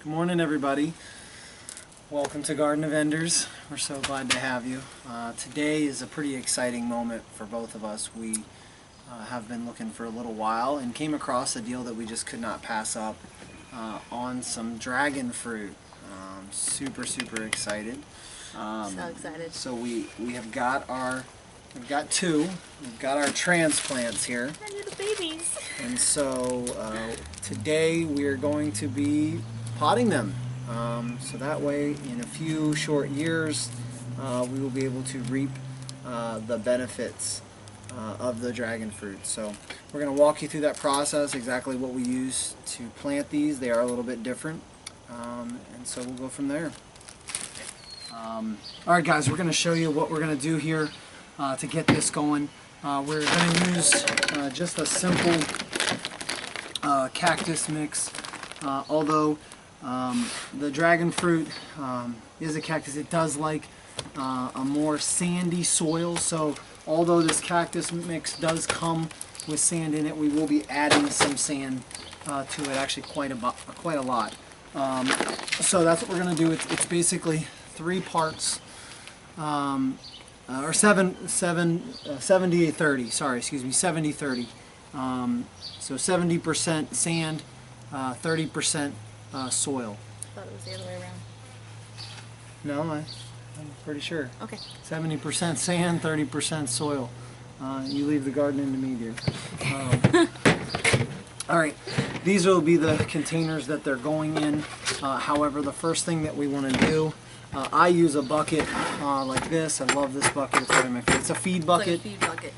Good morning, everybody. Welcome to Garden of Vendors. We're so glad to have you. Today is a pretty exciting moment for both of us. We have been looking for a little while and came across a deal that we just could not pass up on some dragon fruit. Super excited. So excited. So we have got two. We've got our transplants here. Our little babies. And so today we are going to be potting them. So that way in a few short years we will be able to reap the benefits of the dragon fruit. So we're going to walk you through that process, exactly what we use to plant these. They are a little bit different. And so we'll go from there. Alright guys, we're going to show you what we're going to do here to get this going. We're going to use just a simple cactus mix. Although the dragon fruit is a cactus, it does like a more sandy soil. So although this cactus mix does come with sand in it, we will be adding some sand to it, actually quite a lot. So that's what we're going to do. It's basically 3 parts, or 70-30, sorry, excuse me, 70-30. So 70% sand, 30% soil. I thought it was the other way around. No, I'm pretty sure. Okay. 70% sand, 30% soil. You leave the gardening to me, dear. All right, these will be the containers that they're going in. However, the first thing that we want to do, I use a bucket like this. I love this bucket. It's probably my favorite. It's a feed bucket. It's like a feed bucket,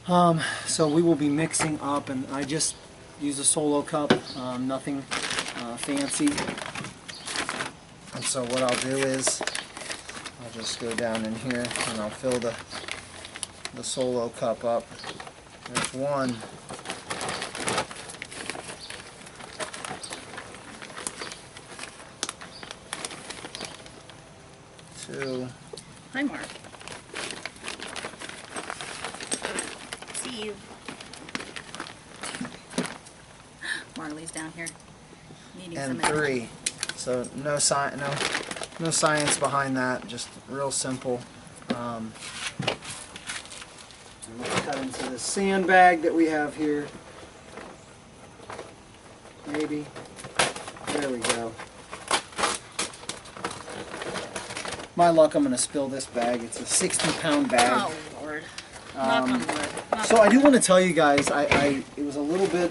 yeah. So we will be mixing up, and I just use a solo cup, nothing fancy. And so what I'll do is I'll just go down in here and I'll fill the solo cup up. There's 1. 2. Hi, Mark. See you. Marley's down here needing And some 3. So no science behind that, just real simple. And let's cut into the sandbag that we have here. Maybe. There we go. My luck, I'm going to spill this bag. It's a 60-pound bag. Oh, Lord. Knock on wood. So I do want to tell you guys, it was a little bit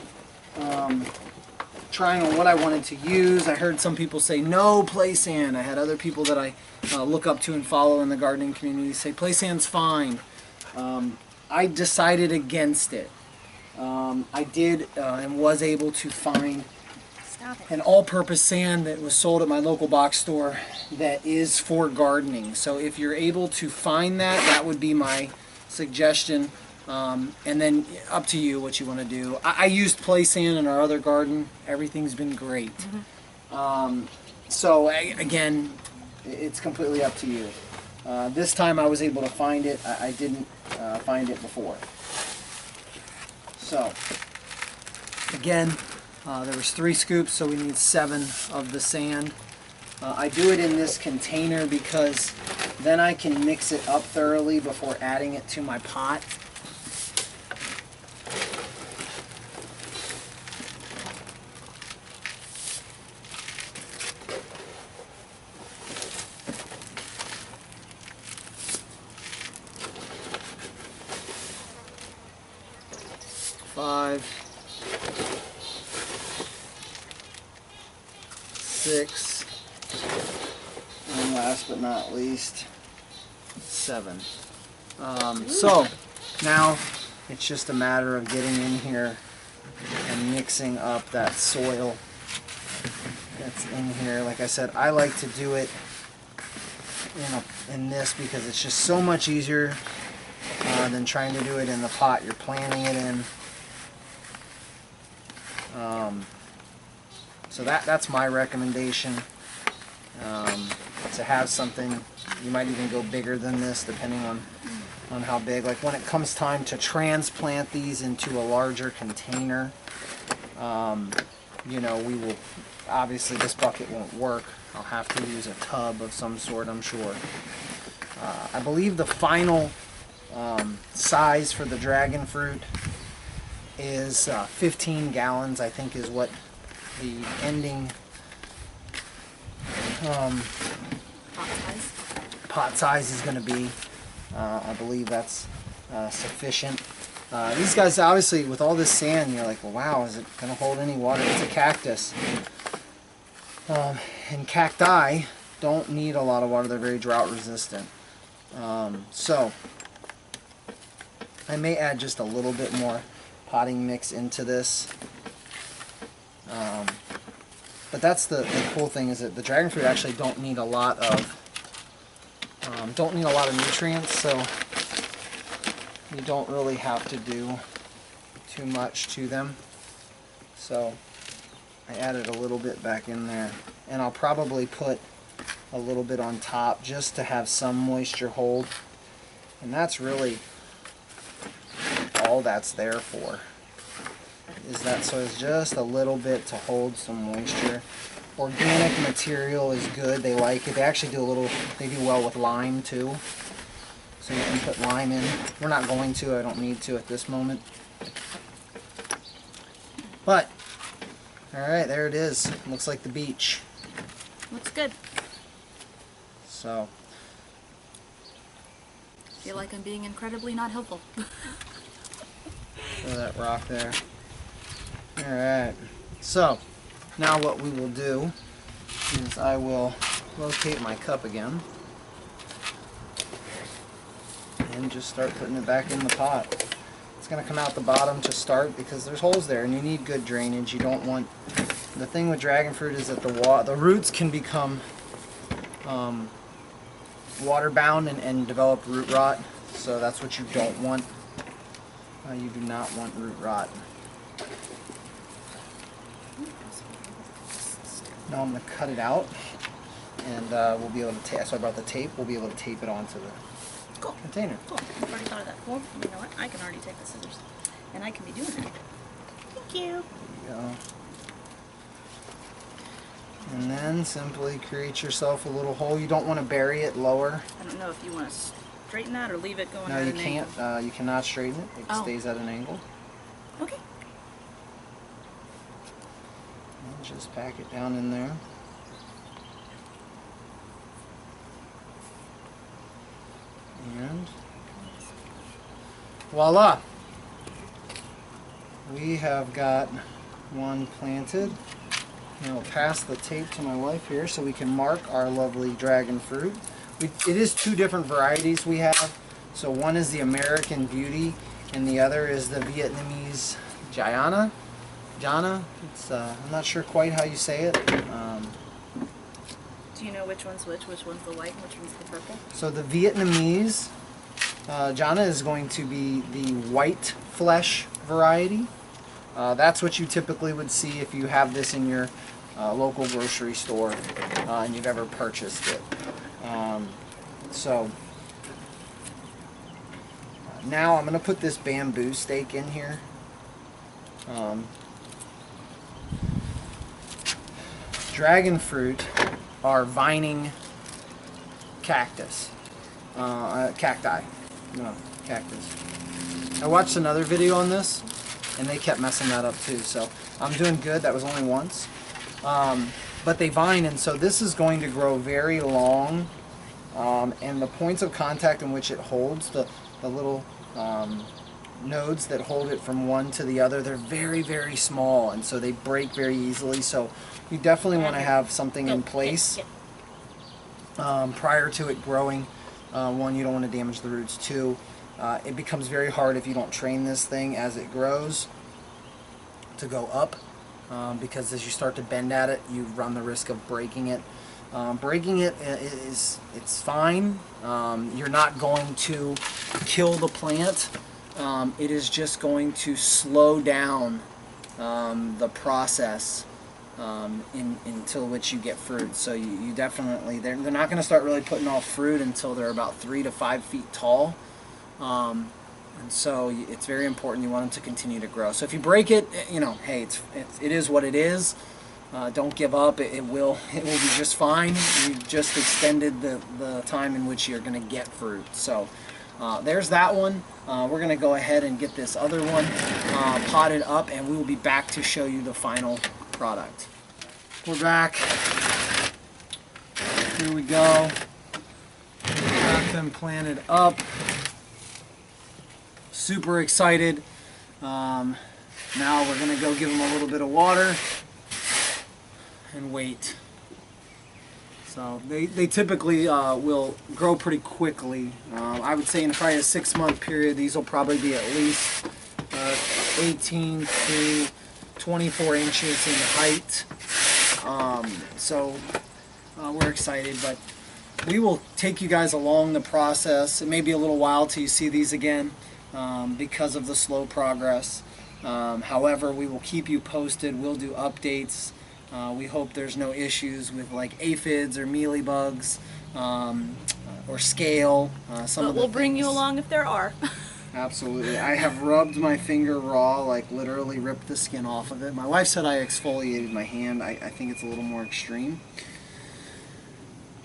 trying on what I wanted to use. I heard some people say no play sand. I had other people that I look up to and follow in the gardening community say play sand's fine. I decided against it. I did and was able to find an all-purpose sand that was sold at my local box store that is for gardening. So if you're able to find that, that would be my suggestion. And then up to you what you want to do. I used play sand in our other garden. Everything's been great. So again, it's completely up to you. This time I was able to find it. I didn't find it before. So again, there was 3 scoops, so we need 7 of the sand. I do it in this container because then I can mix it up thoroughly before adding it to my pot. Five, 6, and last but not least, 7. So now it's just a matter of getting in here and mixing up that soil that's in here. Like I said, I like to do it in this because it's just so much easier than trying to do it in the pot you're planting it in. So that's my recommendation, to have something. You might even go bigger than this depending on how big. Like when it comes time to transplant these into a larger container, you know, we will obviously this bucket won't work. I'll have to use a tub of some sort, I'm sure. I believe the final size for the dragon fruit is 15 gallons, I think is what the ending pot size is going to be. I believe that's sufficient. These guys, obviously, with all this sand, you're like, well, wow, is it going to hold any water? It's a cactus. And cacti don't need a lot of water. They're very drought resistant. So I may add just a little bit more potting mix into this. But that's the cool thing, is that the dragon fruit actually don't need a lot of nutrients, so you don't really have to do too much to them. So I added a little bit back in there, and I'll probably put a little bit on top just to have some moisture hold, and that's really all that's there for, is that, so it's just a little bit to hold some moisture. Organic material is good, they like it. They actually they do well with lime too, so you can put lime in. We're not going to, I don't need to at this moment, but alright, there it is. Looks like the beach. Looks good. So Feel like I'm being incredibly not helpful. throw that rock there. Alright, so now what we will do is I will locate my cup again and just start putting it back in the pot. It's going to come out the bottom to start because there's holes there and you need good drainage. You don't want, the thing with dragon fruit is that the roots can become water bound and develop root rot, so that's what you don't want. You do not want root rot. Now I'm going to cut it out, and we'll be able to tape. So I brought the tape. We'll be able to tape it onto the container. Cool. I've already thought of that. Well, you know what? I can already take the scissors, and I can be doing that. Thank you. There you go. And then simply create yourself a little hole. You don't want to bury it lower. I don't know if you want to straighten that or leave it going No, at you an can't. angle. You cannot straighten it. It stays at an angle. Okay. And just pack it down in there. And voila! We have got one planted. Now I'll pass the tape to my wife here so we can mark our lovely dragon fruit. It is two different varieties we have. So one is the American Beauty and the other is the Vietnamese Jana. It's I'm not sure quite how you say it. Do you know which one's which? Which one's the white and which one's the purple? So the Vietnamese Jana is going to be the white flesh variety. That's what you typically would see if you have this in your local grocery store and you've ever purchased it. Now I'm going to put this bamboo stake in here. Dragon fruit are vining cactus. Cacti. No, cactus. I watched another video on this and they kept messing that up too, so I'm doing good. That was only once. But they vine, and so this is going to grow very long, and the points of contact in which it holds, the little nodes that hold it from one to the other, they're very, very small, and so they break very easily, so you definitely want to have something in place prior to it growing. One, you don't want to damage the roots. Two, it becomes very hard if you don't train this thing as it grows to go up, because as you start to bend at it, you run the risk of breaking it. Breaking it it's fine. You're not going to kill the plant. It is just going to slow down the process until which you get fruit. So you definitely, they're not going to start really putting off fruit until they're about 3 to 5 feet tall. And so it's very important. You want them to continue to grow. So if you break it, you know, hey, it is what it is. Don't give up. It will be just fine. You've just extended the time in which you're going to get fruit. So there's that one. We're going to go ahead and get this other one potted up, and we will be back to show you the final product. We're back. Here we go. Got them planted up. Super excited. Now we're going to go give them a little bit of water and wait. So they typically will grow pretty quickly. I would say in probably a 6-month period, these will probably be at least 18 to 24 inches in height. So we're excited, but we will take you guys along the process. It may be a little while till you see these again because of the slow progress. However, we will keep you posted. We'll do updates. We hope there's no issues with like aphids or mealybugs or scale. But we'll bring you along if there are. Absolutely. I have rubbed my finger raw, like literally ripped the skin off of it. My wife said I exfoliated my hand. I think it's a little more extreme.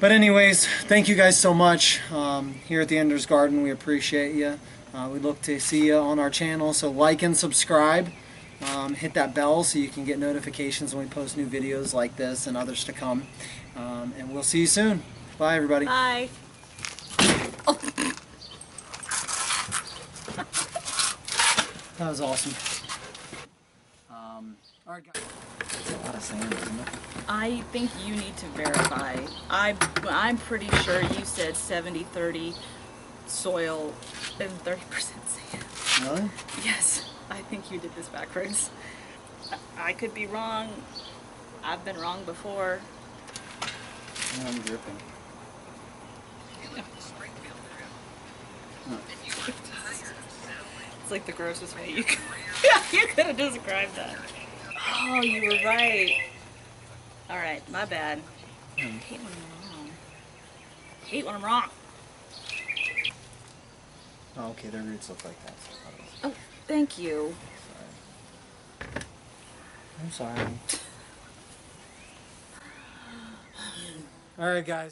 But anyways, thank you guys so much. Here at the Ender's Garden, we appreciate you. We look to see you on our channel, so like and subscribe. Hit that bell so you can get notifications when we post new videos like this and others to come. And we'll see you soon. Bye, everybody. Bye. That was awesome. All right, guys. That's a lot of sand, isn't it? I think you need to verify. I'm pretty sure you said 70-30 soil and 30% sand. Really? Yes, I think you did this backwards. I could be wrong. I've been wrong before. Yeah, I'm dripping. It's like the grossest way you could, you could have described that. Oh, you were right. Alright, my bad. I hate when I'm wrong. Hate when I'm wrong. Oh, okay, their roots look like that. Oh, thank you. I'm sorry. All right, guys.